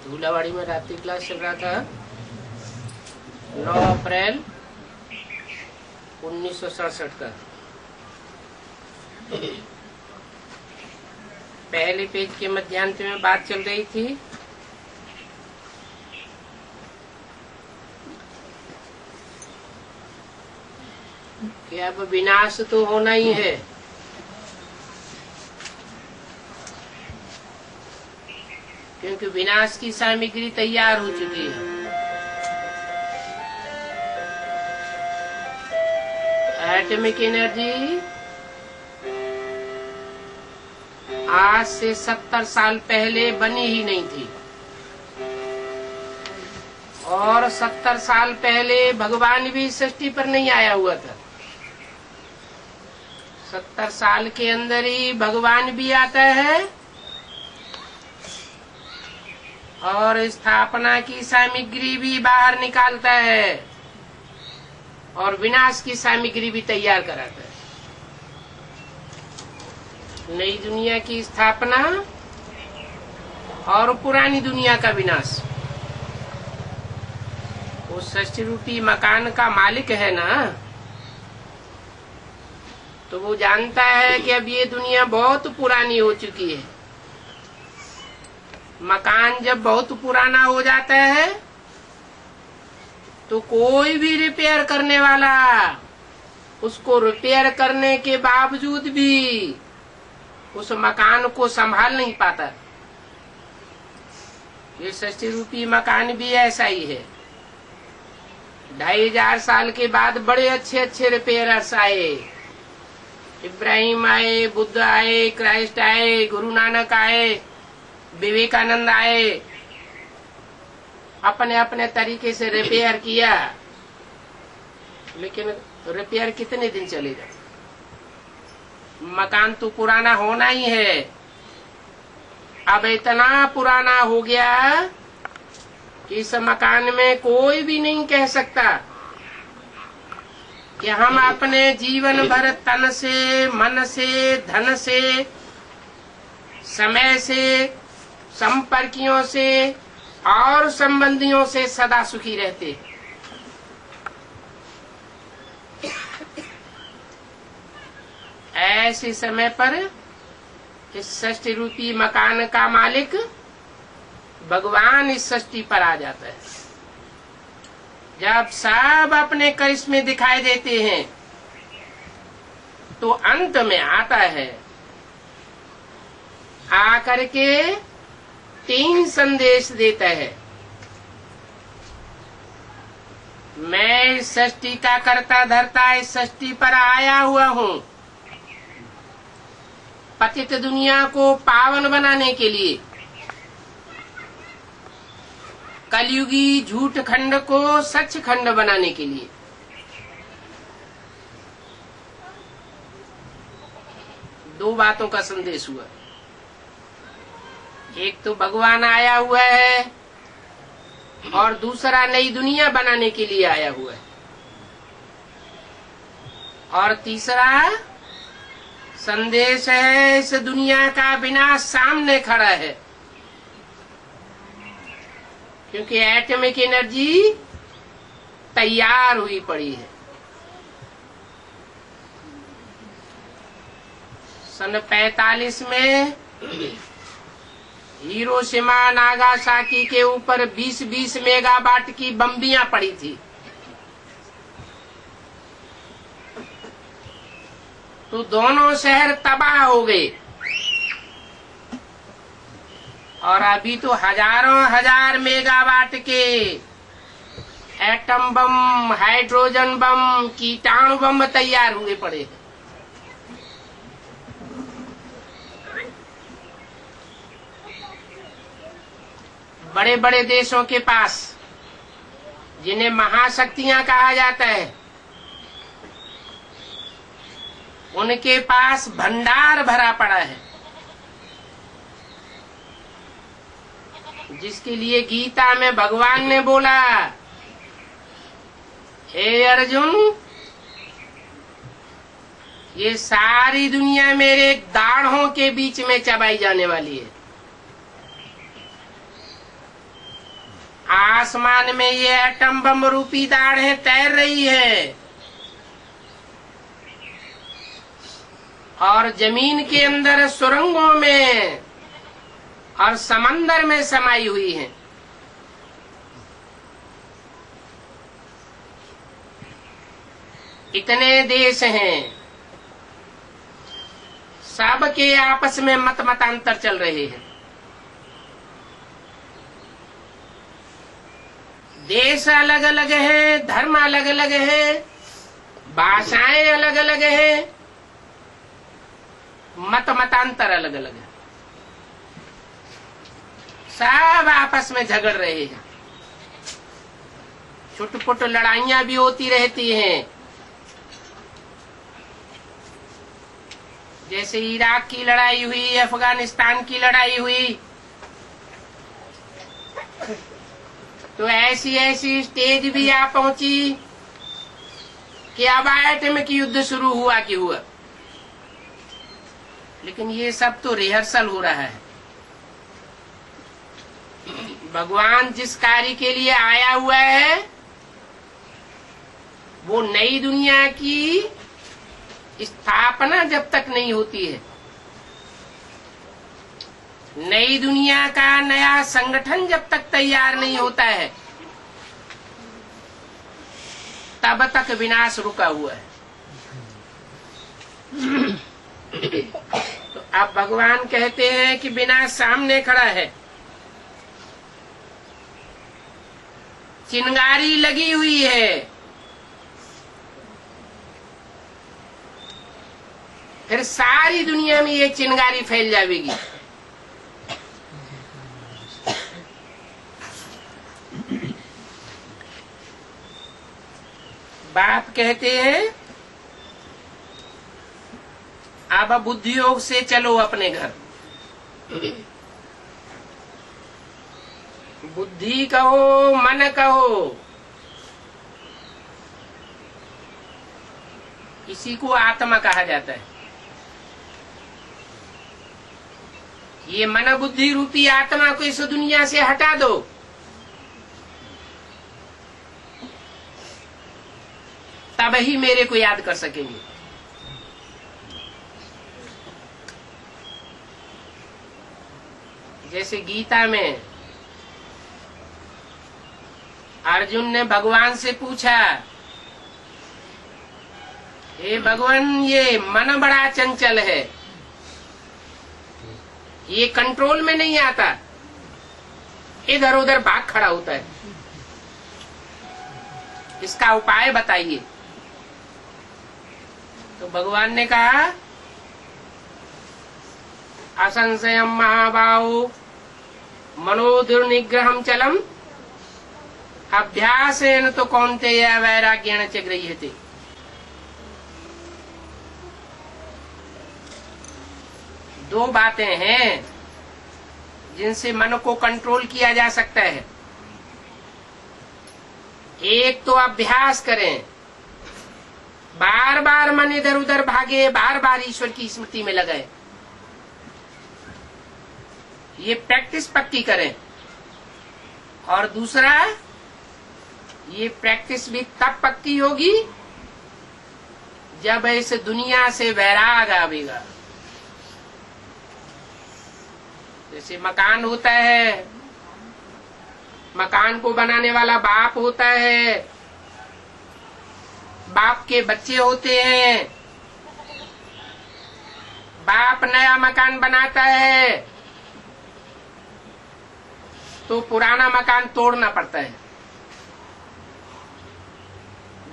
धूलावाड़ी में रात्रि क्लास चल रहा था 9 अप्रैल 1967 का। पहले पेज के मध्यांत में बात चल रही थी कि अब विनाश तो होना ही है। क्योंकि विनाश की सामग्री तैयार हो चुकी है। एटॉमिक एनर्जी आज से 70 साल पहले बनी ही नहीं थी, और 70 साल पहले भगवान भी सृष्टि पर नहीं आया हुआ था। 70 साल के अंदर ही भगवान भी आता है और स्थापना की सामग्री भी बाहर निकालता है और विनाश की सामग्री भी तैयार कराता है। नई दुनिया की स्थापना और पुरानी दुनिया का विनाश। वो सृष्टि रूपी मकान का मालिक है ना, तो वो जानता है कि अब ये दुनिया बहुत पुरानी हो चुकी है। मकान जब बहुत पुराना हो जाता है तो कोई भी रिपेयर करने वाला उसको रिपेयर करने के बावजूद भी उस मकान को संभाल नहीं पाता। ये सृष्टि रूपी मकान भी ऐसा ही है। 2500 साल के बाद बड़े अच्छे अच्छे रिपेयरर्स आए। इब्राहिम आए, बुद्ध आए, क्राइस्ट आए, गुरु नानक आए, विवेकानंद आए, अपने अपने तरीके से रिपेयर किया। लेकिन रिपेयर कितने दिन चलेगा? मकान तो पुराना होना ही है। अब इतना पुराना हो गया कि इस मकान में कोई भी नहीं कह सकता कि हम अपने जीवन भर तन से, मन से, धन से, समय से, संपर्कियों से और संबंधियों से सदा सुखी रहते। ऐसे समय पर इस सृष्टि रूपी मकान का मालिक भगवान इस सृष्टि पर आ जाता है। जब सब अपने करिश्मे दिखाई देते हैं तो अंत में आता है, आकर के 3 संदेश देता है। मैं इस सृष्टि का कर्ता धर्ता इस सृष्टि पर आया हुआ हूँ, पतित दुनिया को पावन बनाने के लिए, कलयुगी झूठ खंड को सच खंड बनाने के लिए। दो बातों का संदेश हुआ। एक तो भगवान आया हुआ है और दूसरा नई दुनिया बनाने के लिए आया हुआ है, और तीसरा संदेश है इस दुनिया का विनाश सामने खड़ा है। क्योंकि एटॉमिक एनर्जी तैयार हुई पड़ी है। सन 45 में हिरोशिमा नागासाकी के ऊपर 20-20 मेगावाट की बम्बियां पड़ी थी। तो दोनों शहर तबाह हो गए, और अभी तो हजारों हजार मेगावाट के एटम बम, हाइड्रोजन बम, कीटाणु बम तैयार हुए पड़े हैं। बड़े बड़े देशों के पास, जिन्हें महाशक्तियां कहा जाता है, उनके पास भंडार भरा पड़ा है, जिसके लिए गीता में भगवान ने बोला, हे अर्जुन, ये सारी दुनिया मेरे दाढ़ों के बीच में चबाई जाने वाली है। आसमान में ये एटम बम रूपी दाढ़े तैर रही है और जमीन के अंदर सुरंगों में और समंदर में समाई हुई है। इतने देश हैं, सबके आपस में मतांतर चल रहे हैं। देश अलग अलग है, धर्म अलग अलग है, भाषाएं अलग अलग है, मतांतर अलग अलग है। सब आपस में झगड़ रहे हैं, छुटपुट लड़ाइयां भी होती रहती हैं। जैसे इराक की लड़ाई हुई, अफगानिस्तान की लड़ाई हुई, तो ऐसी ऐसी स्टेज भी आ पहुंची कि अब एटॉमिक युद्ध शुरू हुआ कि हुआ। लेकिन ये सब तो रिहर्सल हो रहा है। भगवान जिस कार्य के लिए आया हुआ है वो नई दुनिया की स्थापना जब तक नहीं होती है, नई दुनिया का नया संगठन जब तक तैयार नहीं होता है, तब तक विनाश रुका हुआ है। तो अब भगवान कहते हैं कि विनाश सामने खड़ा है, चिंगारी लगी हुई है, फिर सारी दुनिया में ये चिंगारी फैल जाएगी। बाप कहते हैं अब बुद्धि योग से चलो अपने घर। बुद्धि कहो, मन कहो, इसी को आत्मा कहा जाता है। ये मन बुद्धि रूपी आत्मा को इस दुनिया से हटा दो, तब ही मेरे को याद कर सकेंगे। जैसे गीता में अर्जुन ने भगवान से पूछा, हे भगवान, ये मन बड़ा चंचल है, ये कंट्रोल में नहीं आता, इधर उधर भाग खड़ा होता है, इसका उपाय बताइए। तो भगवान ने कहा, असंशयम महाबाहो मनोदुर्निग्रहम चलम अभ्यासेन तो कौन्तेय वैराग्येण च गृह्यते। दो बातें हैं जिनसे मन को कंट्रोल किया जा सकता है। एक तो अभ्यास करें, बार बार मन इधर उधर भागे, बार बार ईश्वर की स्मृति में लगाए, ये प्रैक्टिस पक्की करें। और दूसरा, ये प्रैक्टिस भी तब पक्की होगी जब इस दुनिया से वैराग आवेगा। जैसे मकान होता है, मकान को बनाने वाला बाप होता है, बाप के बच्चे होते हैं, बाप नया मकान बनाता है तो पुराना मकान तोड़ना पड़ता है।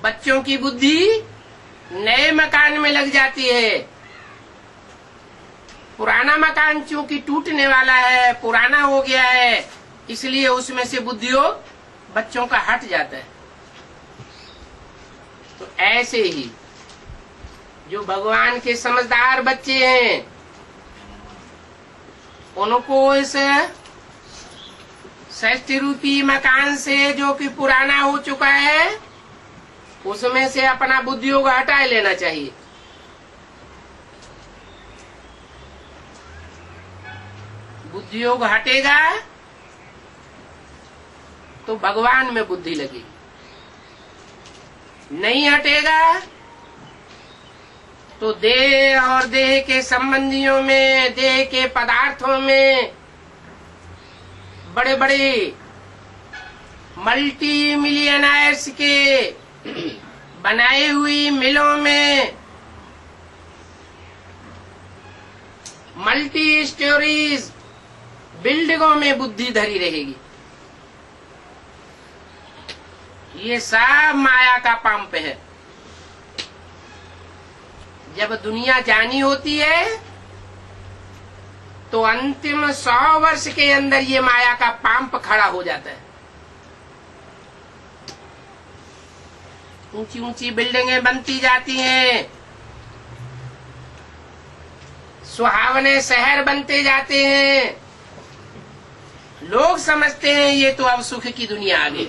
बच्चों की बुद्धि नए मकान में लग जाती है। पुराना मकान चूंकि टूटने वाला है, पुराना हो गया है, इसलिए उसमें से बुद्धियोग बच्चों का हट जाता है। तो ऐसे ही जो भगवान के समझदार बच्चे हैं, उनको इस षष्ठी रूपी मकान से जो कि पुराना हो चुका है, उसमें से अपना बुद्धियोग हटा लेना चाहिए। बुद्धियोग हटेगा तो भगवान में बुद्धि लगेगी। नहीं हटेगा तो देह और देह के संबंधियों में, देह के पदार्थों में, बड़े बड़े मल्टी मिलियनर्स के बनाई हुई मिलों में, मल्टी स्टोरीज बिल्डिंगों में बुद्धि धरी रहेगी। ये सब माया का पंप है। जब दुनिया जानी होती है तो अंतिम 100 वर्ष के अंदर ये माया का पंप खड़ा हो जाता है। ऊंची ऊंची बिल्डिंगें बनती जाती हैं, सुहावने शहर बनते जाते हैं। लोग समझते हैं ये तो अब सुख की दुनिया आ गई।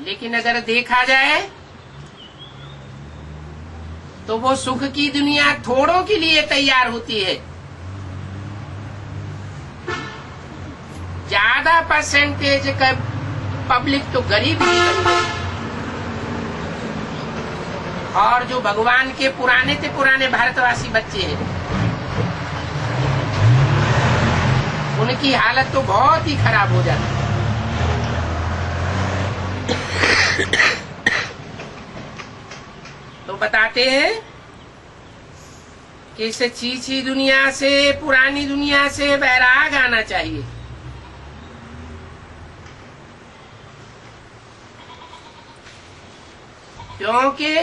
लेकिन अगर देखा जाए तो वो सुख की दुनिया थोड़ों के लिए तैयार होती है। ज्यादा परसेंटेज का पब्लिक तो गरीब ही है। और जो भगवान के पुराने से पुराने भारतवासी बच्चे हैं, उनकी हालत तो बहुत ही खराब हो जाती है। तो बताते हैं कि इस चीची दुनिया से, पुरानी दुनिया से वैराग आना चाहिए। क्योंकि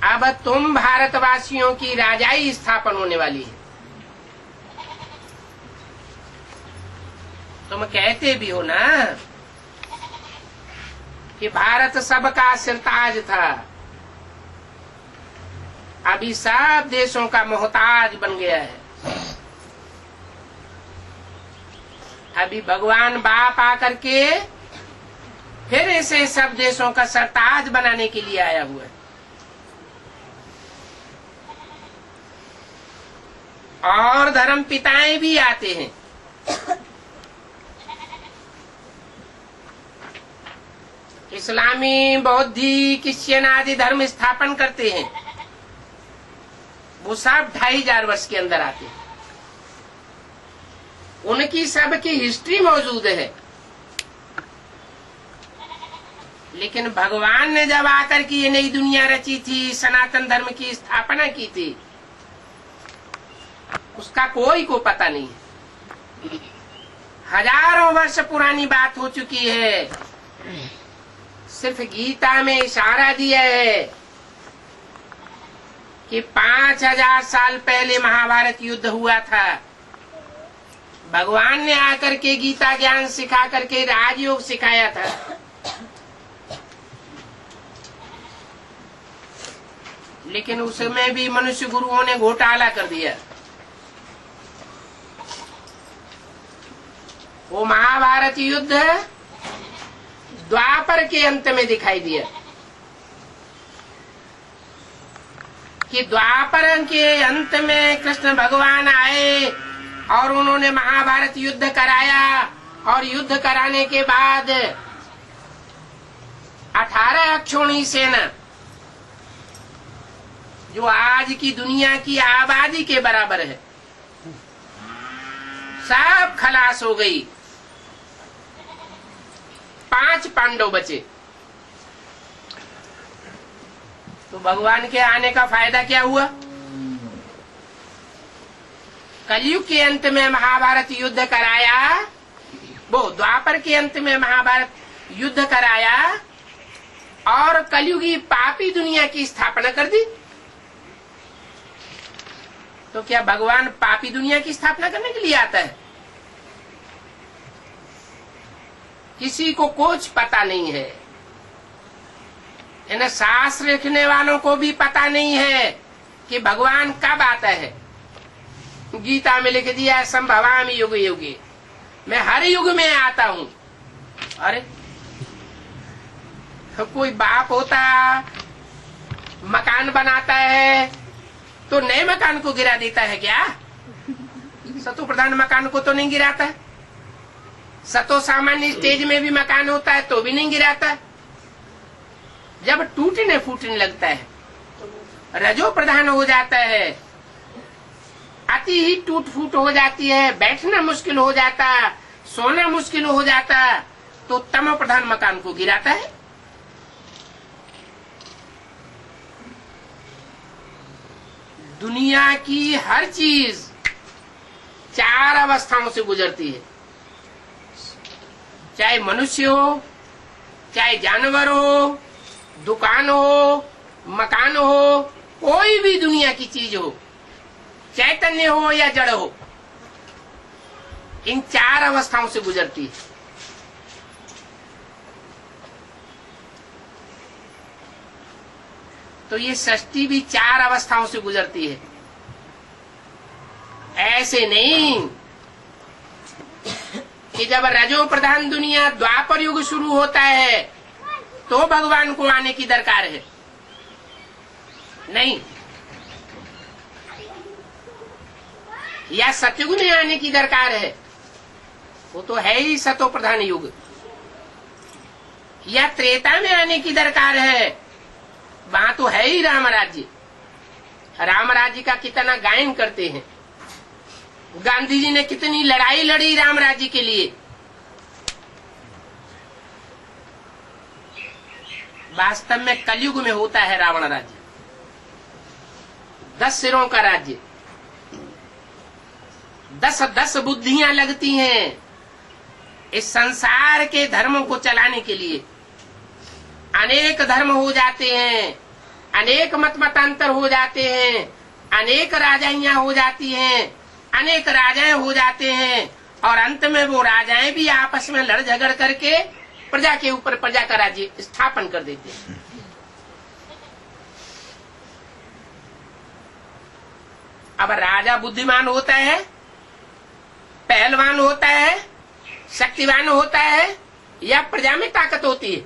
अब तुम भारतवासियों की राजाई स्थापन होने वाली है। तुम कहते भी हो ना कि भारत सबका सिरताज था, अभी सब देशों का मोहताज बन गया है। अभी भगवान बाप आकर के फिर इसे सब देशों का सरताज बनाने के लिए आया हुआ है। और धर्म पिताएं भी आते हैं। इस्लामी, बौद्धी, क्रिश्चियन आदि धर्म स्थापन करते हैं। वो सब 2500 वर्ष के अंदर आते हैं। उनकी सबकी हिस्ट्री मौजूद है। लेकिन भगवान ने जब आकर के ये नई दुनिया रची थी, सनातन धर्म की स्थापना की थी, उसका कोई को पता नहीं है। हजारों वर्ष पुरानी बात हो चुकी है। सिर्फ गीता में इशारा दिया है कि 5000 साल पहले महाभारत युद्ध हुआ था। भगवान ने आकर के गीता ज्ञान सिखा करके राजयोग सिखाया था। लेकिन उसमें भी मनुष्य गुरुओं ने घोटाला कर दिया। वो महाभारत युद्ध द्वापर के अंत में दिखाई दिया कि द्वापर के अंत में कृष्ण भगवान आए और उन्होंने महाभारत युद्ध कराया। और युद्ध कराने के बाद 18 अक्षौणी सेना, जो आज की दुनिया की आबादी के बराबर है, सब खलास हो गई। 5 पांडव बचे। तो भगवान के आने का फायदा क्या हुआ? कलयुग के अंत में महाभारत युद्ध कराया, वो द्वापर के अंत में महाभारत युद्ध कराया और कलयुगी पापी दुनिया की स्थापना कर दी। तो क्या भगवान पापी दुनिया की स्थापना करने के लिए आता है? किसी को कुछ पता नहीं है। इन शास्त्र लिखने वालों को भी पता नहीं है कि भगवान कब आता है। गीता में लिख दिया है संभवामि युगे युगे, मैं हर युग में आता हूं। अरे कोई बाप होता, मकान बनाता है तो नए मकान को गिरा देता है क्या? शत्रु प्रधान मकान को तो नहीं गिराता। सतो सामान्य स्टेज में भी मकान होता है तो भी नहीं गिराता। जब टूटने फूटने लगता है, रजो प्रधान हो जाता है, अति ही टूट फूट हो जाती है, बैठना मुश्किल हो जाता, सोना मुश्किल हो जाता, तो तमो प्रधान मकान को गिराता है। दुनिया की हर चीज 4 अवस्थाओं से गुजरती है, चाहे मनुष्य हो, चाहे जानवर हो, दुकान हो, मकान हो, कोई भी दुनिया की चीज हो, चैतन्य हो या जड़ हो, इन 4 अवस्थाओं से गुजरती है। तो ये सृष्टि भी 4 अवस्थाओं से गुजरती है। ऐसे नहीं कि जब रजो प्रधान दुनिया द्वापर युग शुरू होता है तो भगवान को आने की दरकार है, नहीं, या सतयुग में आने की दरकार है, वो तो है ही सतो प्रधान युग, या त्रेता में आने की दरकार है, वहां तो है ही राम राज्य। राम राज्य का कितना गायन करते हैं, गांधी जी ने कितनी लड़ाई लड़ी राम राज्य के लिए। वास्तव में कलयुग में होता है रावण राज्य, 10 सिरों का राज्य, 10 बुद्धियां लगती हैं इस संसार के धर्मों को चलाने के लिए। अनेक धर्म हो जाते हैं, अनेक मत मतांतर हो जाते हैं, अनेक राजाइयां हो जाती हैं, अनेक राजाएं हो जाते हैं, और अंत में वो राजाएं भी आपस में लड़ झगड़ करके प्रजा के ऊपर प्रजा का राज्य स्थापन कर देते हैं। अब राजा बुद्धिमान होता है, पहलवान होता है, शक्तिवान होता है, या प्रजा में ताकत होती है?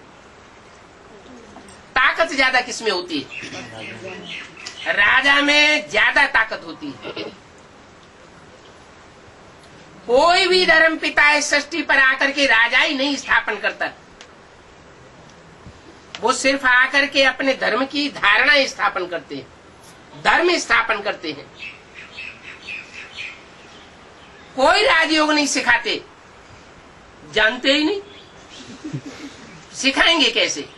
ताकत ज्यादा किसमें होती है? राजा में ज्यादा ताकत होती है। कोई भी धर्म पिता इस सृष्टि पर आकर के राजा ही नहीं स्थापन करता, वो सिर्फ आकर के अपने धर्म की धारणा स्थापन करते हैं, धर्म स्थापन करते हैं। कोई राजयोग नहीं सिखाते, जानते ही नहीं, सिखाएंगे कैसे?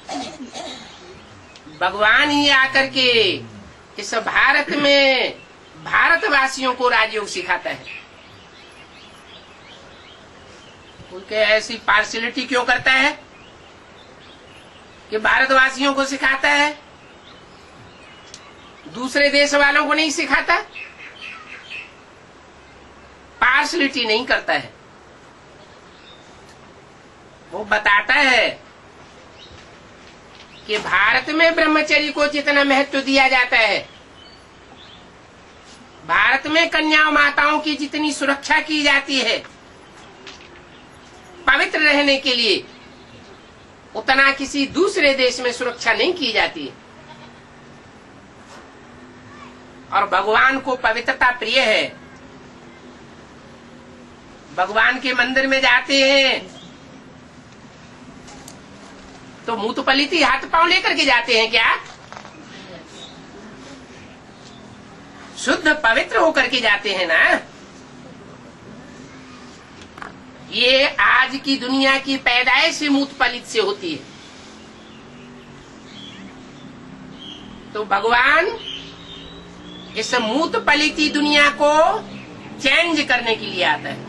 भगवान ही आकर के इस भारत में भारतवासियों को राजयोग सिखाता है। उनके ऐसी पार्शियलिटी क्यों करता है कि भारतवासियों को सिखाता है, दूसरे देश वालों को नहीं सिखाता? पार्शियलिटी नहीं करता है, वो बताता है कि भारत में ब्रह्मचर्य को जितना महत्व दिया जाता है, भारत में कन्या माताओं की जितनी सुरक्षा की जाती है पवित्र रहने के लिए, उतना किसी दूसरे देश में सुरक्षा नहीं की जाती है। और भगवान को पवित्रता प्रिय है। भगवान के मंदिर में जाते हैं तो मुंह तो पलीती हाथ पांव लेकर के जाते हैं क्या? शुद्ध पवित्र होकर के जाते हैं ना। ये आज की दुनिया की पैदाइश मूत पलित से होती है। तो भगवान इस मूत पलिती दुनिया को चेंज करने के लिए आता है।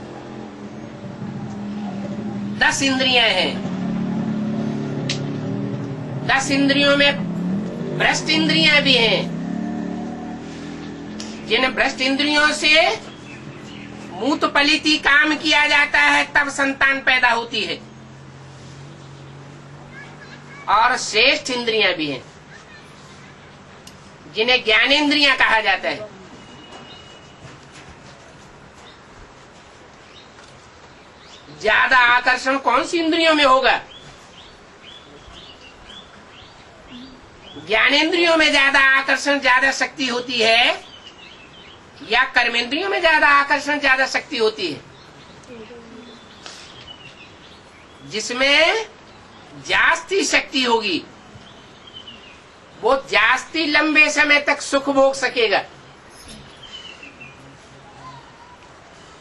10 इंद्रियां हैं, 10 इंद्रियों में भ्रष्ट इंद्रियां भी हैं, जिन भ्रष्ट इंद्रियों से मूत पलिती काम किया जाता है तब संतान पैदा होती है। और श्रेष्ठ इंद्रियां भी हैं जिन्हें ज्ञानेंद्रियां कहा जाता है। ज्यादा आकर्षण कौन सी इंद्रियों में होगा? ज्ञानेंद्रियों में ज्यादा आकर्षण, ज्यादा शक्ति होती है, या कर्मेंद्रियों में ज्यादा आकर्षण, ज्यादा शक्ति होती है? जिसमें जास्ती शक्ति होगी वो जास्ती लंबे समय तक सुख भोग सकेगा,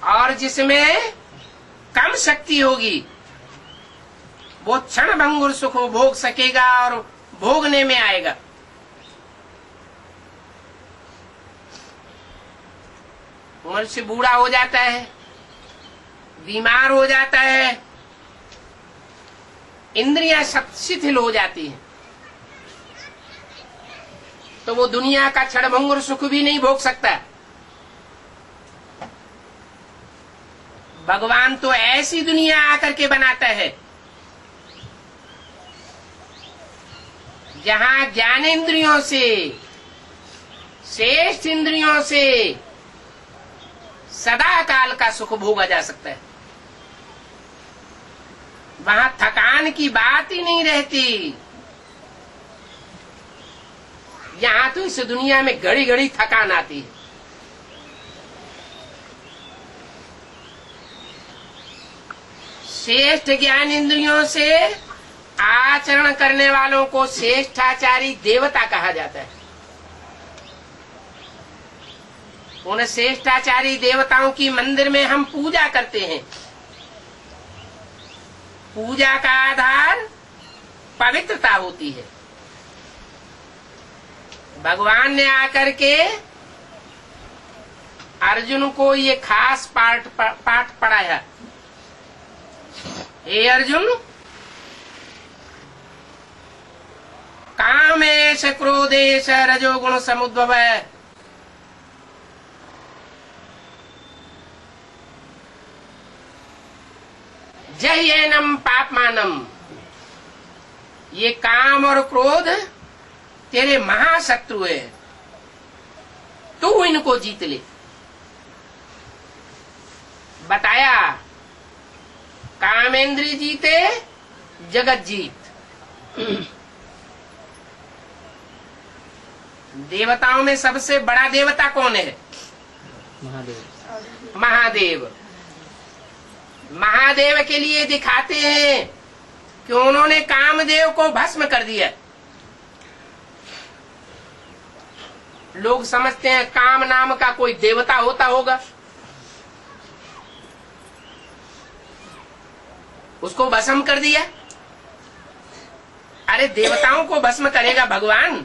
और जिसमें कम शक्ति होगी वो क्षण भंगुर सुख भोग सकेगा और भोगने में आएगा। मनुष्य बूढ़ा हो जाता है, बीमार हो जाता है, इंद्रियां शिथिल हो जाती हैं, तो वो दुनिया का क्षणभंगुर सुख भी नहीं भोग सकता। भगवान तो ऐसी दुनिया आकर के बनाता है जहां ज्ञानेंद्रियों से, श्रेष्ठ इंद्रियों से सदा काल का सुख भोगा जा सकता है। वहां थकान की बात ही नहीं रहती। यहां तो इस दुनिया में घड़ी घड़ी थकान आती है। श्रेष्ठ ज्ञान इंद्रियों से आचरण करने वालों को श्रेष्ठाचारी देवता कहा जाता है। उन श्रेष्ठाचारी देवताओं की मंदिर में हम पूजा करते हैं। पूजा का आधार पवित्रता होती है। भगवान ने आकर के अर्जुन को ये खास पाठ पढ़ाया। हे अर्जुन, कामेश क्रोधेश रजोगुण समुद्भव जह्येनम पापमानम। ये काम और क्रोध तेरे महाशत्रु है, तू इनको जीत ले। बताया कामेंद्री जीते जगत जीत। देवताओं में सबसे बड़ा देवता कौन है? महादेव। महादेव। महादेव के लिए दिखाते हैं कि उन्होंने कामदेव को भस्म कर दिया। लोग समझते हैं काम नाम का कोई देवता होता होगा, उसको भस्म कर दिया। अरे देवताओं को भस्म करेगा भगवान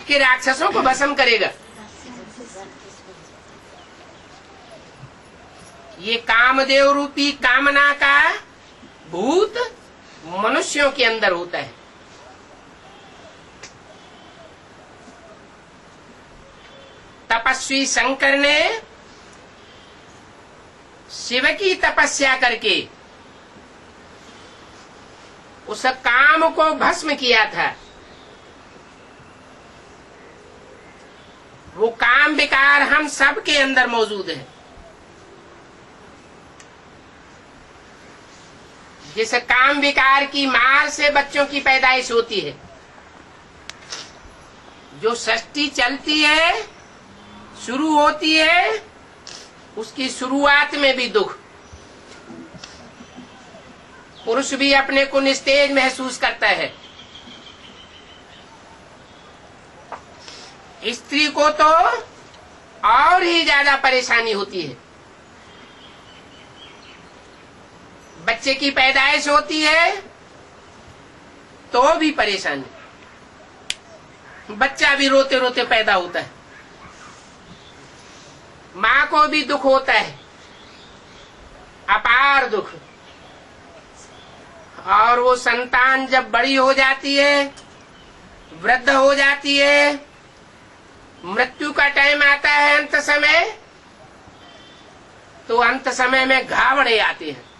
कि राक्षसों को भस्म करेगा? ये कामदेव रूपी कामना का भूत मनुष्यों के अंदर होता है। तपस्वी शंकर ने शिव की तपस्या करके उस काम को भस्म किया था। वो काम विकार हम सब के अंदर मौजूद है। जिस काम विकार की मार से बच्चों की पैदाइश होती है, जो सृष्टि चलती है, शुरू होती है, उसकी शुरुआत में भी दुख। पुरुष भी अपने को निस्तेज महसूस करता है। स्त्री को तो और ही ज्यादा परेशानी होती है। बच्चे की पैदाइश होती है तो भी परेशानी, बच्चा भी रोते रोते पैदा होता है। माँ को भी दुख होता है, अपार दुख। और वो संतान जब बड़ी हो जाती है, वृद्ध हो जाती है, मृत्यु का टाइम आता है, अंत समय, तो अंत समय में घावड़े आते हैं।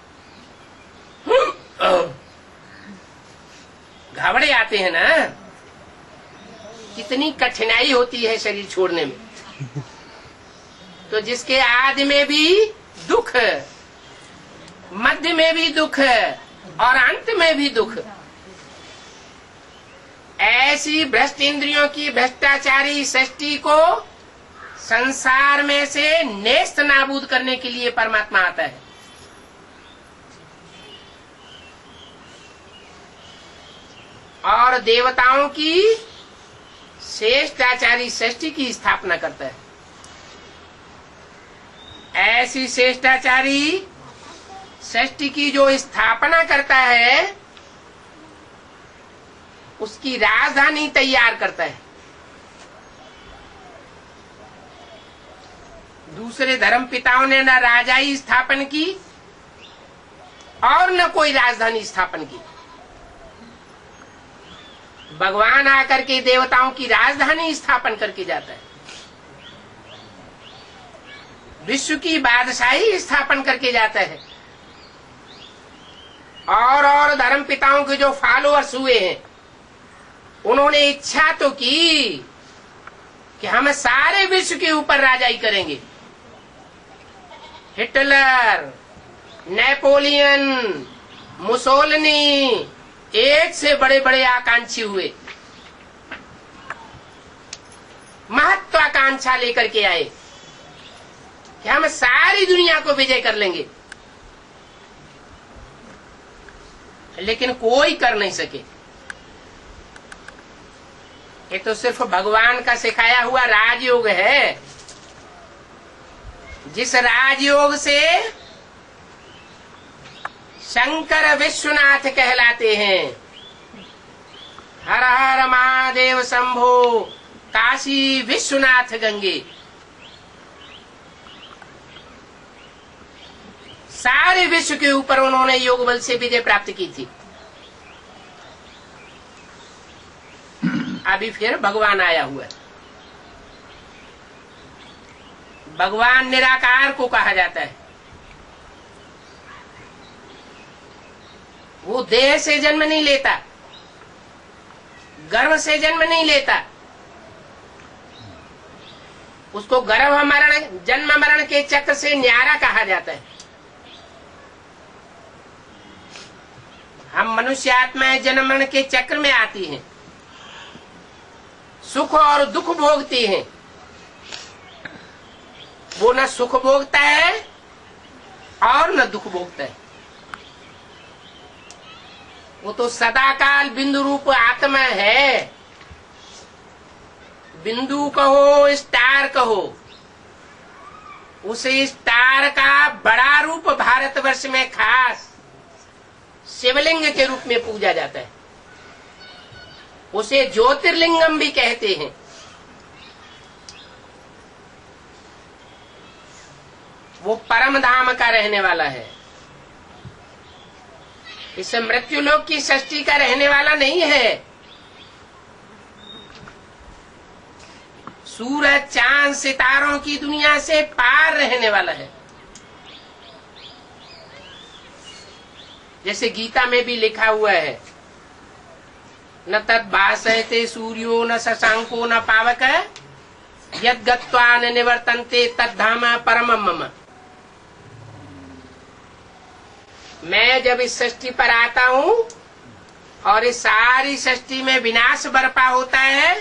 घावड़े आते हैं ना, कितनी कठिनाई होती है शरीर छोड़ने में। तो जिसके आदि में भी दुख, मध्य में भी दुख और अंत में भी दुख, ऐसी भ्रष्ट इंद्रियों की भ्रष्टाचारी सृष्टि को संसार में से नेस्त नाबूद करने के लिए परमात्मा आता है। और देवताओं की श्रेष्ठाचारी सृष्टि की स्थापना करता है। ऐसी श्रेष्ठाचारी सृष्टि की जो स्थापना करता है, उसकी राजधानी तैयार करता है। दूसरे धर्म पिताओं ने न राजाई स्थापन की और न कोई राजधानी स्थापन की। भगवान आकर के देवताओं की राजधानी स्थापन करके जाता है, विश्व की बादशाही स्थापन करके जाता है। और धर्म पिताओं के जो फॉलोअर्स हुए हैं, उन्होंने इच्छा तो की कि हम सारे विश्व के ऊपर राजाई करेंगे। हिटलर, नेपोलियन, मुसोलिनी एक से बड़े बड़े आकांक्षी हुए, महत्वाकांक्षा लेकर के आए कि हम सारी दुनिया को विजय कर लेंगे, लेकिन कोई कर नहीं सके। ये तो सिर्फ भगवान का सिखाया हुआ राजयोग है, जिस राजयोग से शंकर विश्वनाथ कहलाते हैं। हर हर महादेव शंभो, काशी विश्वनाथ गंगे। सारे विश्व के ऊपर उन्होंने योग बल से विजय प्राप्त की थी। अभी फिर भगवान आया हुआ है। भगवान निराकार को कहा जाता है। वो देह से जन्म नहीं लेता, गर्भ से जन्म नहीं लेता। उसको गर्भ मरण, जन्म मरण के चक्र से न्यारा कहा जाता है। हम मनुष्य आत्माएं जन्म मरण के चक्र में आती हैं, सुख और दुख भोगती हैं। वो न सुख भोगता है और न दुख भोगता है। वो तो सदाकाल बिंदु रूप आत्मा है। बिंदु कहो, स्टार कहो, उसे स्टार का बड़ा रूप भारतवर्ष में खास शिवलिंग के रूप में पूजा जाता है। उसे ज्योतिर्लिंगम भी कहते हैं। वो परम धाम का रहने वाला है। इस मृत्यु लोक की सृष्टि का रहने वाला नहीं है। सूरज, चांद, सितारों की दुनिया से पार रहने वाला है। जैसे गीता में भी लिखा हुआ है, न तद भासयते सूर्यो न शशांको न पावक यद गत्वा न निवर्तन्ते तद धाम परमम मम। मैं जब इस सृष्टि पर आता हूँ और इस सारी सृष्टि में विनाश बरपा होता है,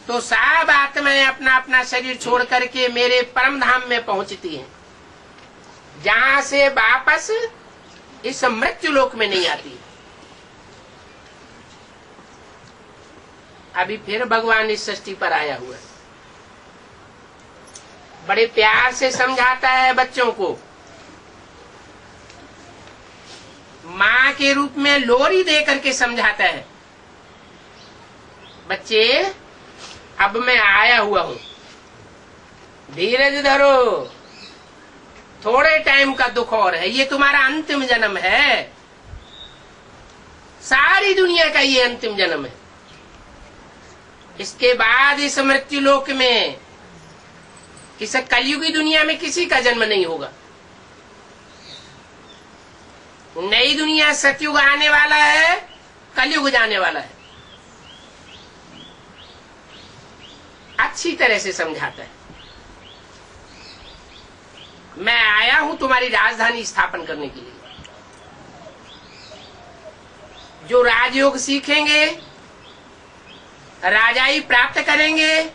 तो सब आत्माएं अपना अपना शरीर छोड़ करके मेरे परम धाम में पहुंचती हैं, जहां से वापस इस मृत्यु लोक में नहीं आती। अभी फिर भगवान इस सृष्टि पर आया हुआ है। बड़े प्यार से समझाता है बच्चों को, माँ के रूप में लोरी दे करके समझाता है। बच्चे, अब मैं आया हुआ हूं, धीरज धरो, थोड़े टाइम का दुख और है, ये तुम्हारा अंतिम जन्म है। सारी दुनिया का ये अंतिम जन्म है। इसके बाद इस मृत्यु लोक में, इस कलयुगी दुनिया में किसी का जन्म नहीं होगा। नई दुनिया सतयुग आने वाला है, कलयुग जाने वाला है। अच्छी तरह से समझाता है। मैं आया हूं तुम्हारी राजधानी स्थापन करने के लिए। जो राजयोग सीखेंगे, राजाई प्राप्त करेंगे,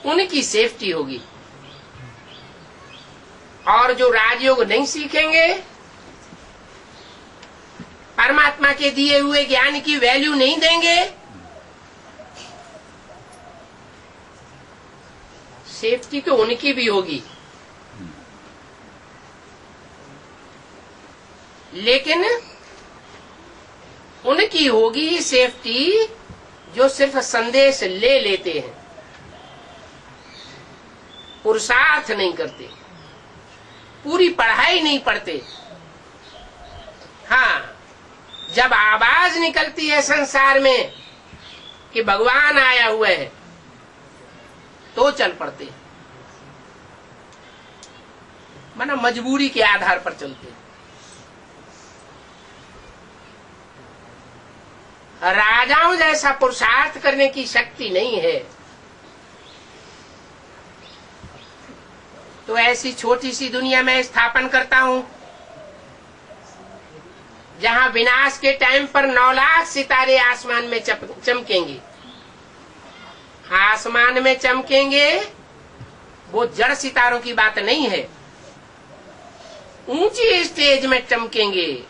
उनकी सेफ्टी होगी। और जो राजयोग नहीं सीखेंगे, परमात्मा के दिए हुए ज्ञान की वैल्यू नहीं देंगे, सेफ्टी तो उनकी भी होगी, लेकिन उनकी होगी सेफ्टी जो सिर्फ संदेश ले लेते हैं, पुरुषार्थ नहीं करते, पूरी पढ़ाई नहीं पढ़ते। हाँ, जब आवाज निकलती है संसार में कि भगवान आया हुआ है तो चल पड़ते, माना मजबूरी के आधार पर चलते। राजाओं जैसा पुरुषार्थ करने की शक्ति नहीं है, तो ऐसी छोटी सी दुनिया में स्थापन करता हूं जहां विनाश के टाइम पर 9 लाख सितारे आसमान में चमकेंगे। आसमान में चमकेंगे वो जड़ सितारों की बात नहीं है, ऊंची स्टेज में चमकेंगे।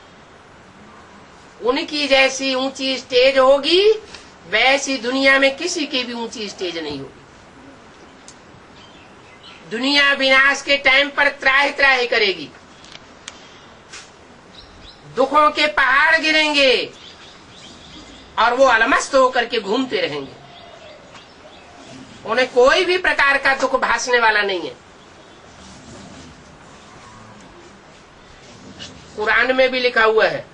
उनकी जैसी ऊंची स्टेज होगी, वैसी दुनिया में किसी की भी ऊंची स्टेज नहीं होगी। दुनिया विनाश के टाइम पर त्राहि त्राहि करेगी, दुखों के पहाड़ गिरेंगे और वो अलमस्त होकर के घूमते रहेंगे। उन्हें कोई भी प्रकार का दुख भासने वाला नहीं है। कुरान में भी लिखा हुआ है,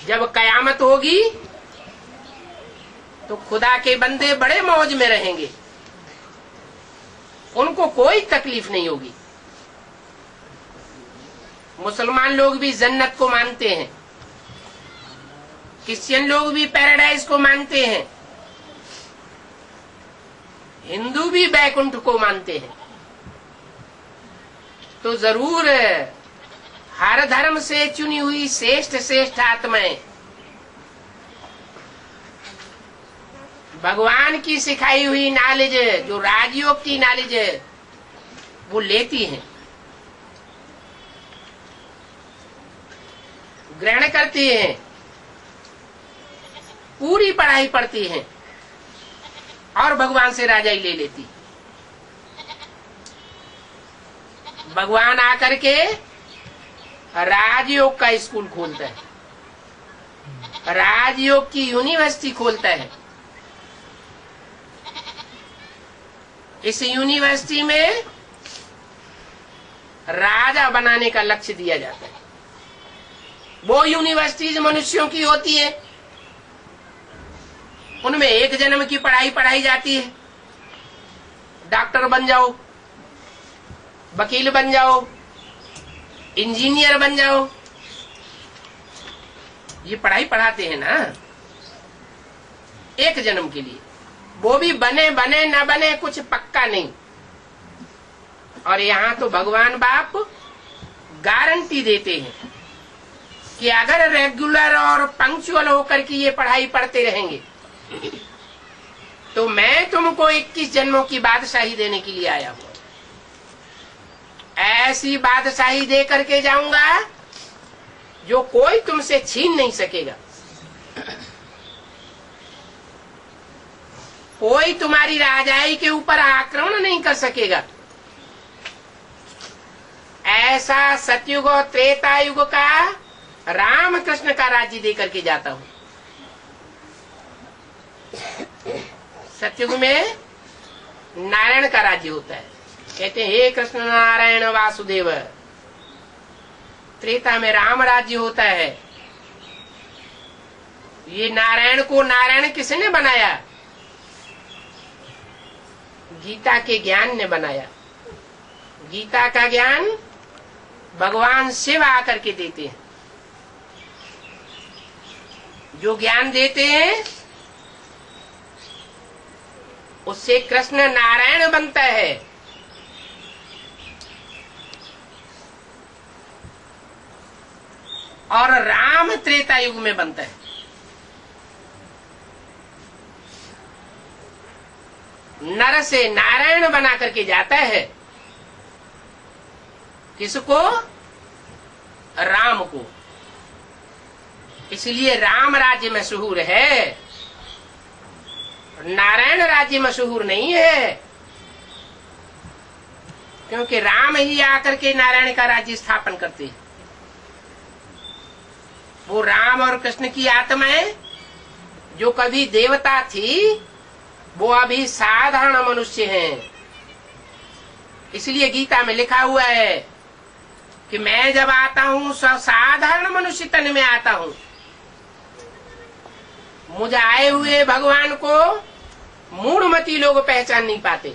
जब कयामत होगी तो खुदा के बंदे बड़े मौज में रहेंगे, उनको कोई तकलीफ नहीं होगी। मुसलमान लोग भी जन्नत को मानते हैं, क्रिश्चियन लोग भी पैराडाइज को मानते हैं, हिंदू भी बैकुंठ को मानते हैं। तो जरूर हर धर्म से चुनी हुई श्रेष्ठ श्रेष्ठ आत्माएं भगवान की सिखाई हुई नॉलेज, जो राजयोग की नॉलेज है, वो लेती हैं, ग्रहण करती हैं, पूरी पढ़ाई पढ़ती हैं और भगवान से राजाई ले लेती। भगवान आकर के राजयोग का स्कूल खोलता है, राजयोग की यूनिवर्सिटी खोलता है। इस यूनिवर्सिटी में राजा बनाने का लक्ष्य दिया जाता है। वो यूनिवर्सिटीज मनुष्यों की होती है, उनमें एक जन्म की पढ़ाई पढ़ाई जाती है। डॉक्टर बन जाओ, वकील बन जाओ, इंजीनियर बन जाओ, ये पढ़ाई पढ़ाते हैं ना एक जन्म के लिए। वो भी बने बने न बने कुछ पक्का नहीं। और यहाँ तो भगवान बाप गारंटी देते हैं कि अगर रेगुलर और पंक्चुअल होकर के ये पढ़ाई पढ़ते रहेंगे तो मैं तुमको 21 जन्मों की बादशाही देने के लिए आया हूं। ऐसी बादशाही दे करके जाऊंगा जो कोई तुमसे छीन नहीं सकेगा, कोई तुम्हारी राजाई के ऊपर आक्रमण नहीं कर सकेगा। ऐसा सतयुग और त्रेता युग का राम कृष्ण का राज्य दे करके जाता हूं। सतयुग में नारायण का राज्य होता है, कहते हैं हे कृष्ण नारायण वासुदेव। त्रेता में राम राज्य होता है। ये नारायण को नारायण किसने बनाया? गीता के ज्ञान ने बनाया। गीता का ज्ञान भगवान शिव आकर के देते हैं। जो ज्ञान देते हैं उससे कृष्ण नारायण बनता है। और राम त्रेता युग में बनता है। नर से नारायण बना करके जाता है। किसको? राम को। इसलिए राम राज्य मशहूर है, नारायण राज्य मशहूर नहीं है, क्योंकि राम ही आकर के नारायण का राज्य स्थापन करते हैं। वो राम और कृष्ण की आत्माएं जो कभी देवता थी, वो अभी साधारण मनुष्य हैं। इसलिए गीता में लिखा हुआ है कि मैं जब आता हूं साधारण मनुष्य तन में आता हूं। मुझे आए हुए भगवान को मूढ़मती लोग पहचान नहीं पाते।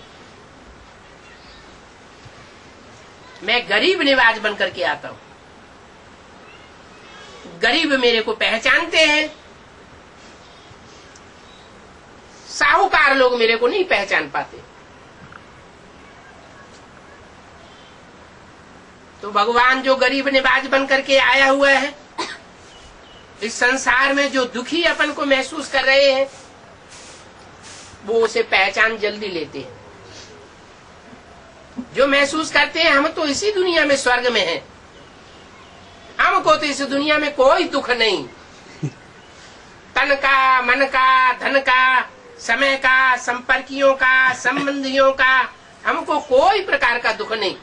मैं गरीब निवाज बनकर के आता हूं, गरीब मेरे को पहचानते हैं, साहूकार लोग मेरे को नहीं पहचान पाते। तो भगवान जो गरीब निवाज बनकर के आया हुआ है, इस संसार में जो दुखी अपन को महसूस कर रहे हैं, वो उसे पहचान जल्दी लेते हैं। जो महसूस करते हैं हम तो इसी दुनिया में स्वर्ग में हैं, हमको तो इस दुनिया में कोई दुख नहीं, तन का, मन का, धन का, समय का, संपर्कियों का, संबंधियों का, हमको कोई प्रकार का दुख नहीं।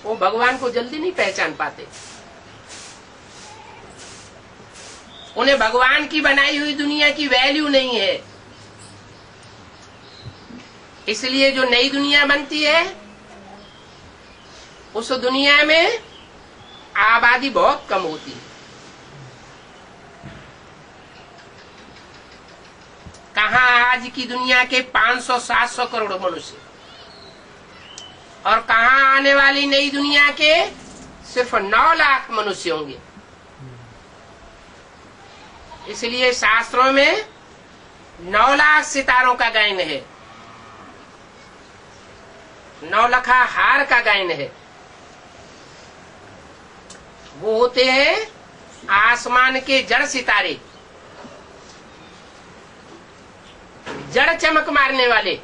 वो भगवान को जल्दी नहीं पहचान पाते। उन्हें भगवान की बनाई हुई दुनिया की वैल्यू नहीं है। इसलिए जो नई दुनिया बनती है, उस दुनिया में आबादी बहुत कम होती है। कहाँ आज की दुनिया के 500-700 करोड़ मनुष्य, और कहाँ आने वाली नई दुनिया के सिर्फ 9 लाख मनुष्य होंगे। इसलिए शास्त्रों में 9 लाख सितारों का गायन है, 9 लाख हार का गायन है। वो होते हैं आसमान के जड़ सितारे, जड़ चमक मारने वाले,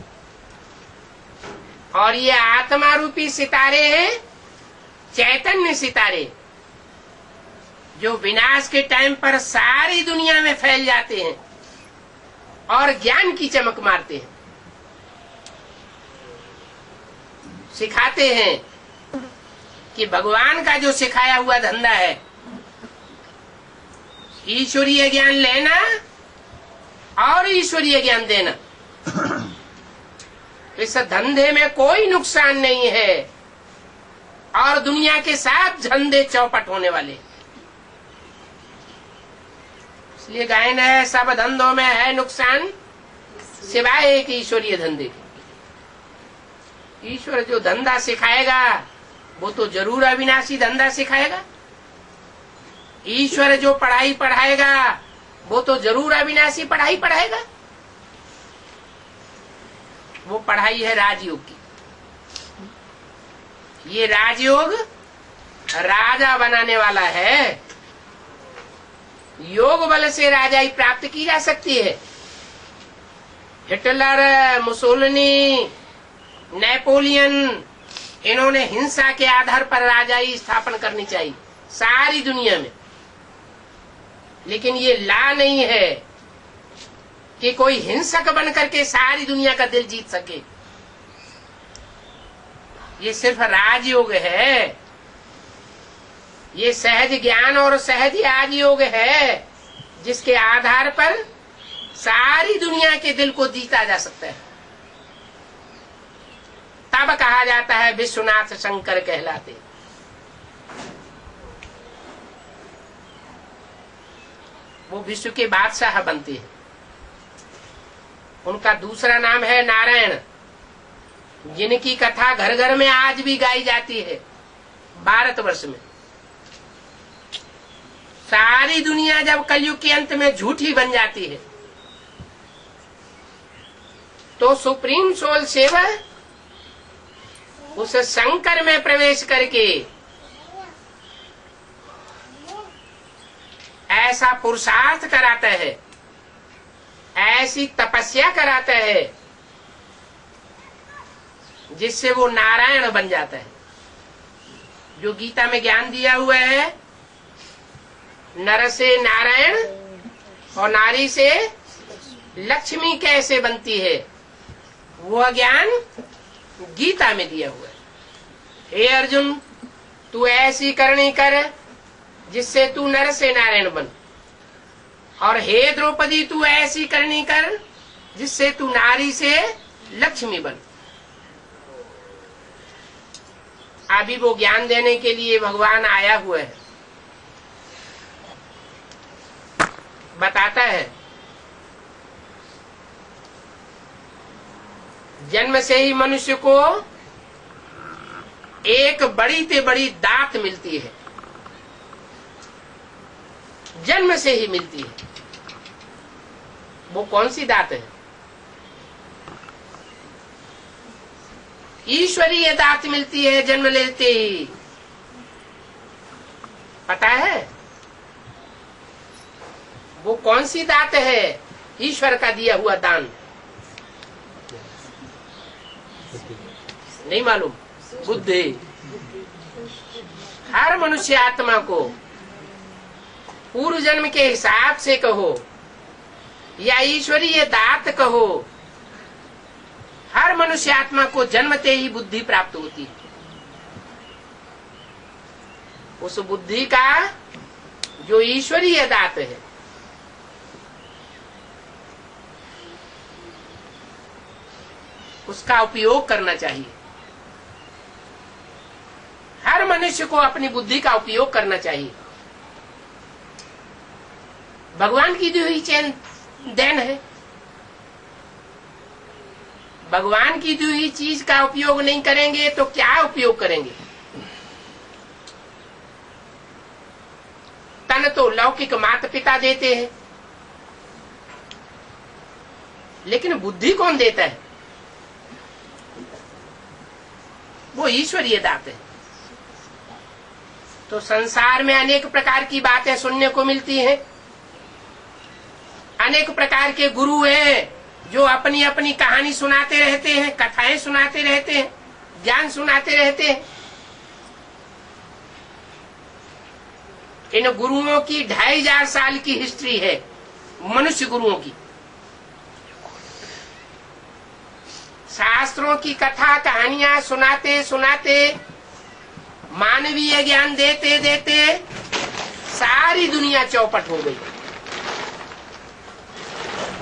और ये आत्मा रूपी सितारे हैं चैतन्य सितारे, जो विनाश के टाइम पर सारी दुनिया में फैल जाते हैं और ज्ञान की चमक मारते हैं, सिखाते हैं कि भगवान का जो सिखाया हुआ धंधा है, ईश्वरीय ज्ञान लेना और ईश्वरीय ज्ञान देना, इस धंधे में कोई नुकसान नहीं है, और दुनिया के साथ धंधे चौपट होने वाले। इसलिए गायन है, सब धंधों में है नुकसान सिवाय एक ईश्वरीय धंधे के। ईश्वर जो धंधा सिखाएगा वो तो जरूर अविनाशी धंधा सिखाएगा। ईश्वर जो पढ़ाई पढ़ाएगा वो तो जरूर अविनाशी पढ़ाई पढ़ाएगा। वो पढ़ाई है राजयोग की। ये राजयोग राजा बनाने वाला है। योग बल से राजाई प्राप्त की जा सकती है। हिटलर, मुसोलिनी, नेपोलियन, इन्होंने हिंसा के आधार पर राजाई स्थापन करनी चाहिए सारी दुनिया में, लेकिन ये ला नहीं है कि कोई हिंसक बन करके सारी दुनिया का दिल जीत सके। ये सिर्फ राजयोग है, ये सहज ज्ञान और सहज राजयोग है, जिसके आधार पर सारी दुनिया के दिल को जीता जा सकता है। तब कहा जाता है विश्वनाथ शंकर कहलाते। वो विश्व के बादशाह बनते हैं। उनका दूसरा नाम है नारायण, जिनकी कथा घर घर में आज भी गाई जाती है भारतवर्ष में। सारी दुनिया जब कलयुग के अंत में झूठी बन जाती है, तो सुप्रीम सोल सेवा उस शंकर में प्रवेश करके ऐसा पुरुषार्थ कराता है, ऐसी तपस्या कराता है, जिससे वो नारायण बन जाता है। जो गीता में ज्ञान दिया हुआ है, नर से नारायण और नारी से लक्ष्मी कैसे बनती है, वह ज्ञान गीता में दिया हुआ है। हे अर्जुन, तू ऐसी करनी कर जिससे तू नर से नारायण बन, और हे द्रौपदी, तू ऐसी करनी कर जिससे तू नारी से लक्ष्मी बन। अभी वो ज्ञान देने के लिए भगवान आया हुआ है। बताता है, जन्म से ही मनुष्य को एक बड़ी से बड़ी दात मिलती है, जन्म से ही मिलती है। वो कौन सी दात है? ईश्वरीय दात मिलती है जन्म लेते ही। पता है वो कौन सी दात है? ईश्वर का दिया हुआ दान। नहीं मालूम? बुद्धि। हर मनुष्य आत्मा को पूर्व जन्म के हिसाब से कहो या ईश्वरीय दात कहो, हर मनुष्य आत्मा को जन्मते ही बुद्धि प्राप्त होती है। उस बुद्धि का जो ईश्वरीय दात है, उसका उपयोग करना चाहिए। हर मनुष्य को अपनी बुद्धि का उपयोग करना चाहिए। भगवान की दी हुई चैन देन है। भगवान की दी हुई चीज का उपयोग नहीं करेंगे तो क्या उपयोग करेंगे? तन तो लौकिक माता पिता देते हैं, लेकिन बुद्धि कौन देता है? वो ईश्वरीय दात है। तो संसार में अनेक प्रकार की बातें सुनने को मिलती हैं। अनेक प्रकार के गुरु हैं जो अपनी अपनी कहानी सुनाते रहते हैं, कथाएं सुनाते रहते हैं, ज्ञान सुनाते रहते हैं। इन गुरुओं की 2500 साल की हिस्ट्री है, मनुष्य गुरुओं की। शास्त्रों की कथा कहानियां सुनाते सुनाते, मानवीय ज्ञान देते देते सारी दुनिया चौपट हो गई।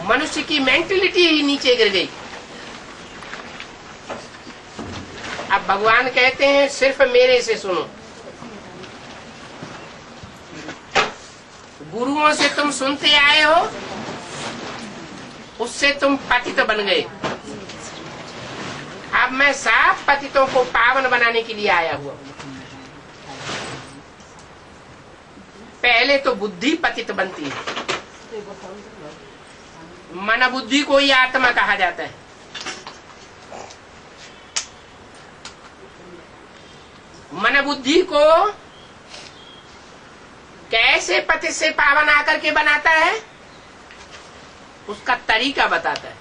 मनुष्य की मेंटलिटी ही नीचे गिर गई। अब भगवान कहते हैं सिर्फ मेरे से सुनो। गुरुओं से तुम सुनते आए हो, उससे तुम पतित बन गए। अब मैं सब पतितों को पावन बनाने के लिए आया हुआ हूं। पहले तो बुद्धि पतित बनती है। मन बुद्धि को ही आत्मा कहा जाता है। मन बुद्धि को कैसे पतित से पावन आकर के बनाता है, उसका तरीका बताता है।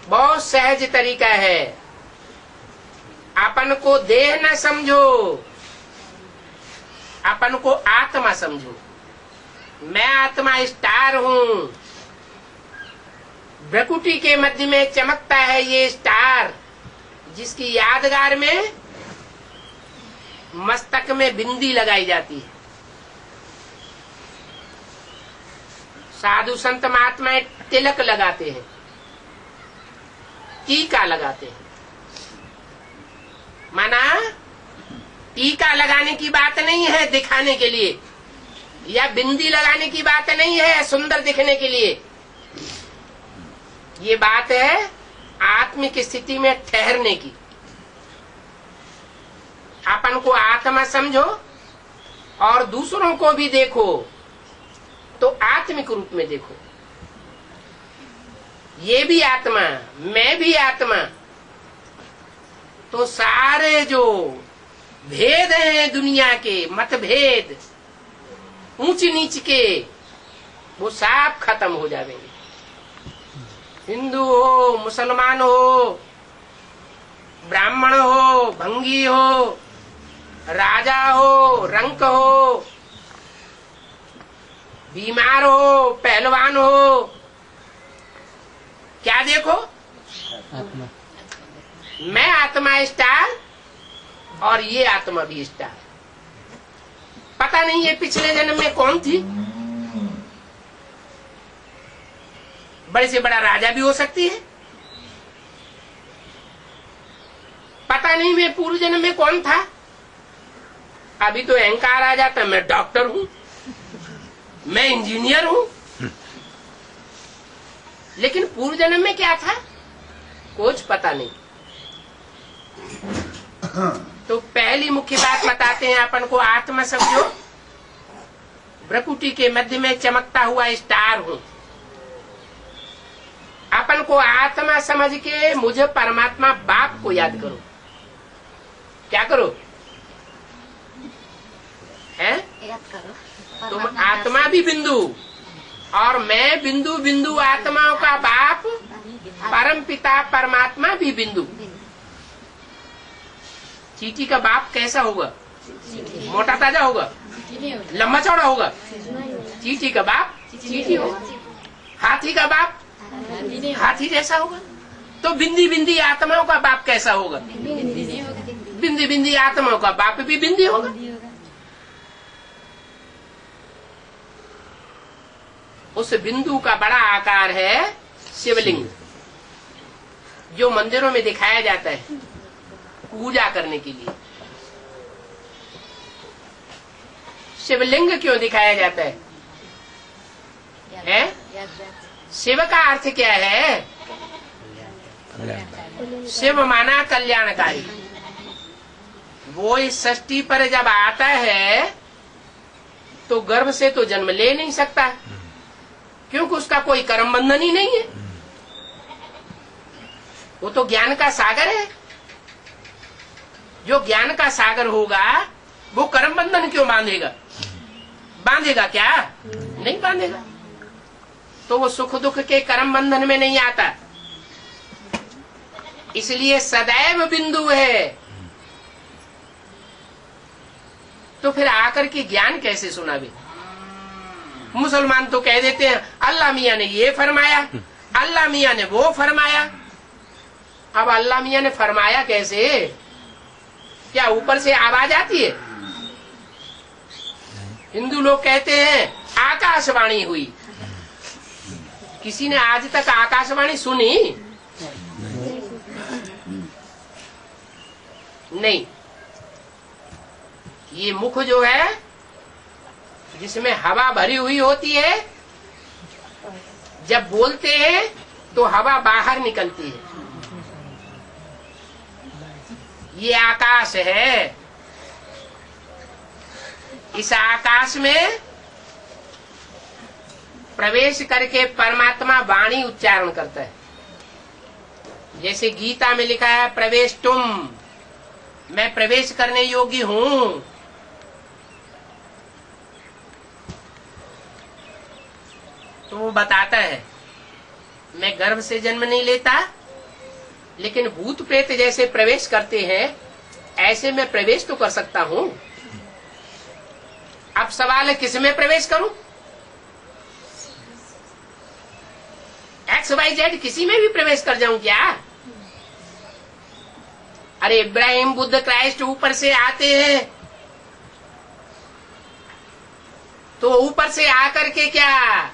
बहुत सहज तरीका है। अपन को देह न समझो, अपन को आत्मा समझो। मैं आत्मा स्टार हूं। भ्रकुटी के मध्य में चमकता है ये स्टार, जिसकी यादगार में मस्तक में बिंदी लगाई जाती है। साधु संत महात्माएं तिलक लगाते हैं, टीका लगाते हैं। माना टीका लगाने की बात नहीं है दिखाने के लिए, या बिंदी लगाने की बात नहीं है सुंदर दिखने के लिए। ये बात है आत्मिक स्थिति में ठहरने की। अपन को आत्मा समझो और दूसरों को भी देखो तो आत्मिक रूप में देखो। ये भी आत्मा, मैं भी आत्मा। तो सारे जो भेद हैं दुनिया के, मतभेद, ऊंच नीच के, वो सब खत्म हो जाएंगे। हिंदू हो, मुसलमान हो, ब्राह्मण हो, भंगी हो, राजा हो, रंक हो, बीमार हो, पहलवान हो, क्या देखो? आत्मा। मैं आत्मा स्टार और ये आत्मा भी स्टार। पता नहीं ये पिछले जन्म में कौन थी। बड़े से बड़ा राजा भी हो सकती है। पता नहीं मैं पूर्व जन्म में कौन था। अभी तो अहंकार आ जाता, मैं डॉक्टर हूं, मैं इंजीनियर हूं, लेकिन पूर्व जन्म में क्या था कुछ पता नहीं। तो पहली मुख्य बात बताते हैं अपन को, आत्मा समझो भ्रकुटी के मध्य में चमकता हुआ स्टार हूं। अपन को आत्मा समझ के मुझे परमात्मा बाप को याद करो। क्या करो? है याद करो। तुम आत्मा भी बिंदु और मैं बिंदु, बिंदु आत्माओं का बाप परम पिता परमात्मा भी बिंदु। चींटी का बाप कैसा होगा? मोटा ताजा होगा, लंबा चौड़ा होगा। चींटी का बाप चींटी होगा। हाथी का बाप हाथी जैसा होगा। तो बिंदी बिंदी आत्माओं का बाप कैसा होगा? बिंदी बिंदी आत्माओं का बाप भी बिंदी होगा। उस बिंदु का बड़ा आकार है शिवलिंग, जो मंदिरों में दिखाया जाता है पूजा करने के लिए। शिवलिंग क्यों दिखाया जाता है? शिव का अर्थ क्या है? शिव माना कल्याणकारी। वो इस सृष्टि पर जब आता है तो गर्भ से तो जन्म ले नहीं सकता, क्योंकि उसका कोई कर्म बंधन ही नहीं है। वो तो ज्ञान का सागर है। जो ज्ञान का सागर होगा वो कर्म बंधन क्यों बांधेगा? बांधेगा क्या? नहीं बांधेगा। तो वो सुख दुख के कर्म बंधन में नहीं आता, इसलिए सदैव बिंदु है। तो फिर आकर के ज्ञान कैसे सुनावे? मुसलमान तो कह देते हैं अल्लाह मियाँ ने ये फरमाया, अल्लाह मियाँ ने वो फरमाया। अब अल्लाह मियाँ ने फरमाया कैसे? क्या ऊपर से आवाज आती है? हिंदू लोग कहते हैं आकाशवाणी हुई। किसी ने आज तक आकाशवाणी सुनी? नहीं। ये मुख जो है जिसमें हवा भरी हुई होती है, जब बोलते हैं तो हवा बाहर निकलती है। ये आकाश है। इस आकाश में प्रवेश करके परमात्मा वाणी उच्चारण करता है। जैसे गीता में लिखा है प्रवेश तुम, मैं प्रवेश करने योग्य हूं। तो वो बताता है मैं गर्भ से जन्म नहीं लेता, लेकिन भूत प्रेत जैसे प्रवेश करते हैं ऐसे मैं प्रवेश तो कर सकता हूं। अब सवाल है किस में प्रवेश करूं? XYZ किसी में भी प्रवेश कर जाऊं क्या? अरे इब्राहिम बुद्ध क्राइस्ट ऊपर से आते हैं तो ऊपर से आकर के क्या,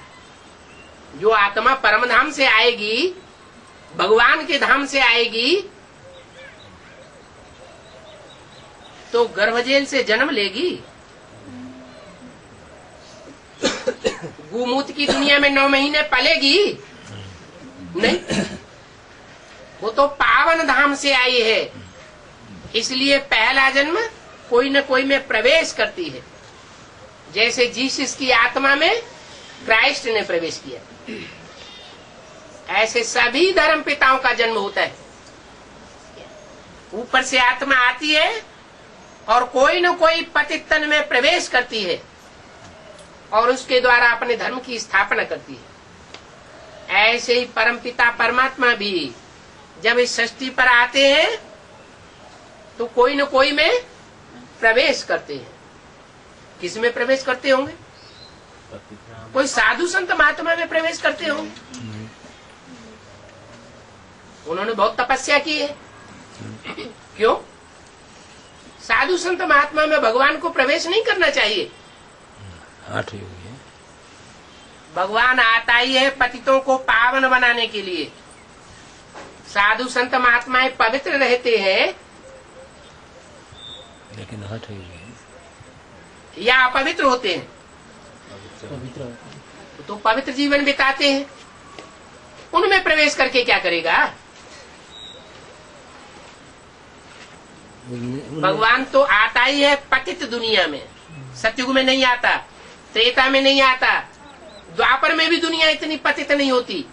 जो आत्मा परम धाम से आएगी, भगवान के धाम से आएगी, तो गर्भजेल से जन्म लेगी। गुमूत की दुनिया में 9 महीने पलेगी नहीं। वो तो पावन धाम से आई है, इसलिए पहला जन्म कोई न कोई में प्रवेश करती है। जैसे जीसस की आत्मा में क्राइस्ट ने प्रवेश किया, ऐसे सभी धर्म पिताओं का जन्म होता है। ऊपर से आत्मा आती है और कोई न कोई पतित तन में प्रवेश करती है और उसके द्वारा अपने धर्म की स्थापना करती है। ऐसे ही परम पिता परमात्मा भी जब इस सृष्टि पर आते हैं तो कोई न कोई में प्रवेश करते हैं। किस में प्रवेश करते होंगे? कोई साधु संत महात्मा में प्रवेश करते होंगे। उन्होंने बहुत तपस्या की है। क्यों? साधु संत महात्मा में भगवान को प्रवेश नहीं करना चाहिए। भगवान आता ही है पतितों को पावन बनाने के लिए। साधु संत महात्माएं पवित्र रहते हैं लेकिन या अपवित्र होते हैं? तो पवित्र जीवन बिताते हैं। उनमें प्रवेश करके क्या करेगा? भगवान तो आता ही है पतित दुनिया में। सतयुग में नहीं आता, त्रेता में नहीं आता, द्वापर में भी दुनिया इतनी पतित नहीं होती।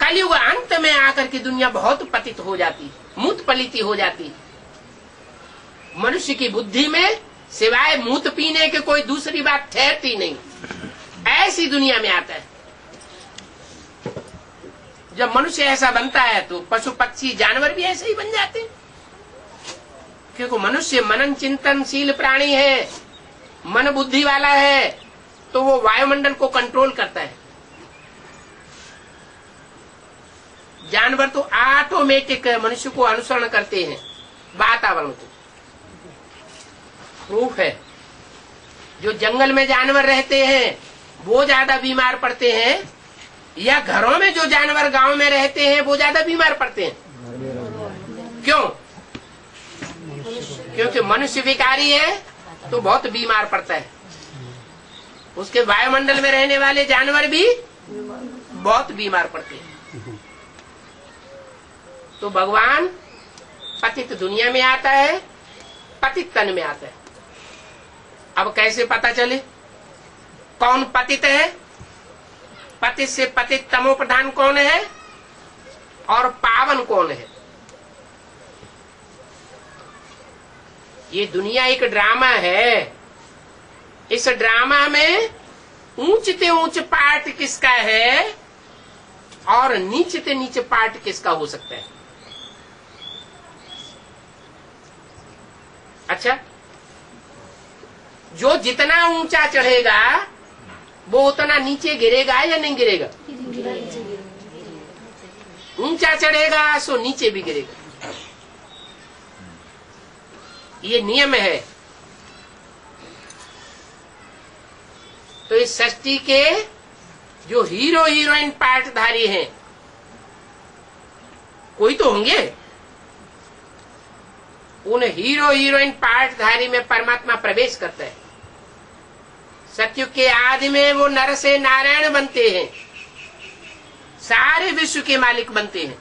कलयुग अंत में आकर के दुनिया बहुत पतित हो जाती, मूत पलिती हो जाती। मनुष्य की बुद्धि में सिवाय मूत पीने के कोई दूसरी बात ठहरती नहीं। ऐसी दुनिया में आता है। जब मनुष्य ऐसा बनता है तो पशु पक्षी जानवर भी ऐसे ही बन जाते हैं। क्योंकि मनुष्य मनन चिंतनशील प्राणी है, मन बुद्धि वाला है, तो वो वायुमंडल को कंट्रोल करता है। जानवर तो ऑटोमेटिक मनुष्य को अनुसरण करते हैं वातावरण को। प्रूफ है, जो जंगल में जानवर रहते हैं वो ज्यादा बीमार पड़ते हैं, या घरों में जो जानवर गांव में रहते हैं वो ज्यादा बीमार पड़ते हैं। क्यों? क्योंकि मनुष्य विकारी है तो बहुत बीमार पड़ता है। उसके वायुमंडल में रहने वाले जानवर भी बहुत बीमार पड़ते हैं। तो भगवान पतित दुनिया में आता है, पतित तन में आता है। अब कैसे पता चले कौन पतित है? पतित से पतित तमो प्रधान कौन है और पावन कौन है? ये दुनिया एक ड्रामा है। इस ड्रामा में ऊंचते ऊंच पार्ट किसका है और नीचते नीचे पार्ट किसका हो सकता है? अच्छा, जो जितना ऊंचा चढ़ेगा वो उतना नीचे गिरेगा या नहीं गिरेगा? ऊंचा चढ़ेगा सो नीचे भी गिरेगा। ये नियम है। तो इस सृष्टि के जो हीरो हीरोइन पार्टधारी हैं, कोई तो होंगे। उन हीरो हीरोइन पार्टधारी में परमात्मा प्रवेश करता है। सत्युग के आदि में वो नर से नारायण बनते हैं, सारे विश्व के मालिक बनते हैं,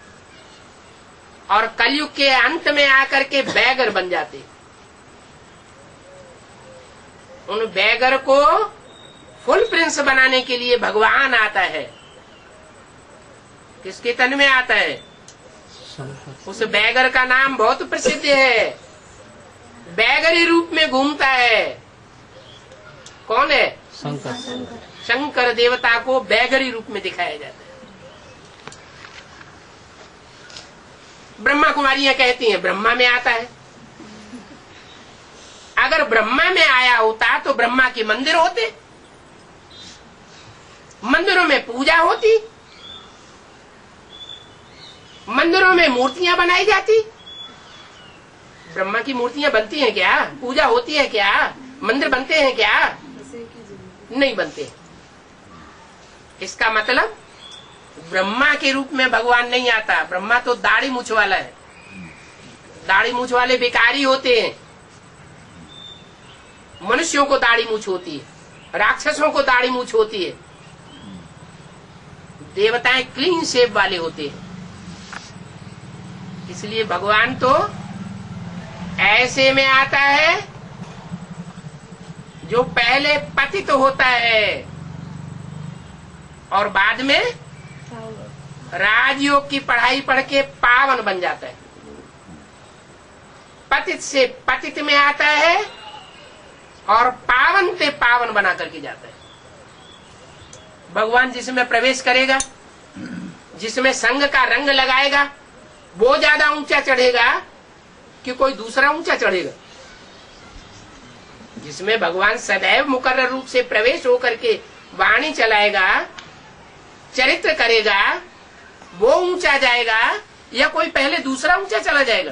और कलयुग के अंत में आकर के बैगर बन जाते हैं। उन बैगर को फुल प्रिंस बनाने के लिए भगवान आता है। किसके तन में आता है? उस बैगर का नाम बहुत प्रसिद्ध है। बैगरी रूप में घूमता है। कौन है? शंकर। शंकर देवता को बैगरी रूप में दिखाया जाता है। ब्रह्मा कुमारियां कहती हैं ब्रह्मा में आता है। अगर ब्रह्मा में आया होता तो ब्रह्मा के मंदिर होते, मंदिरों में पूजा होती, मंदिरों में मूर्तियां बनाई जाती। ब्रह्मा की मूर्तियां बनती हैं क्या? पूजा होती है क्या? मंदिर बनते हैं क्या? नहीं बनते। इसका मतलब ब्रह्मा के रूप में भगवान नहीं आता। ब्रह्मा तो दाढ़ी मूछ वाला है। दाढ़ी मूछ वाले भिखारी होते हैं। मनुष्यों को दाढ़ी मूछ होती है, राक्षसों को दाढ़ी मूछ होती है, देवताएं क्लीन शेव वाले होते हैं। इसलिए भगवान तो ऐसे में आता है जो पहले पतित होता है और बाद में राजयोग की पढ़ाई पढ़ के पावन बन जाता है। पतित से पतित में आता है और पावन से पावन बना करके जाता है। भगवान जिसमें प्रवेश करेगा, जिसमें संग का रंग लगाएगा, वो ज्यादा ऊंचा चढ़ेगा कि कोई दूसरा ऊंचा चढ़ेगा? जिसमें भगवान सदैव मुकर्रर रूप से प्रवेश होकर के वाणी चलाएगा, चरित्र करेगा, वो ऊंचा जाएगा या कोई पहले दूसरा ऊंचा चला जाएगा?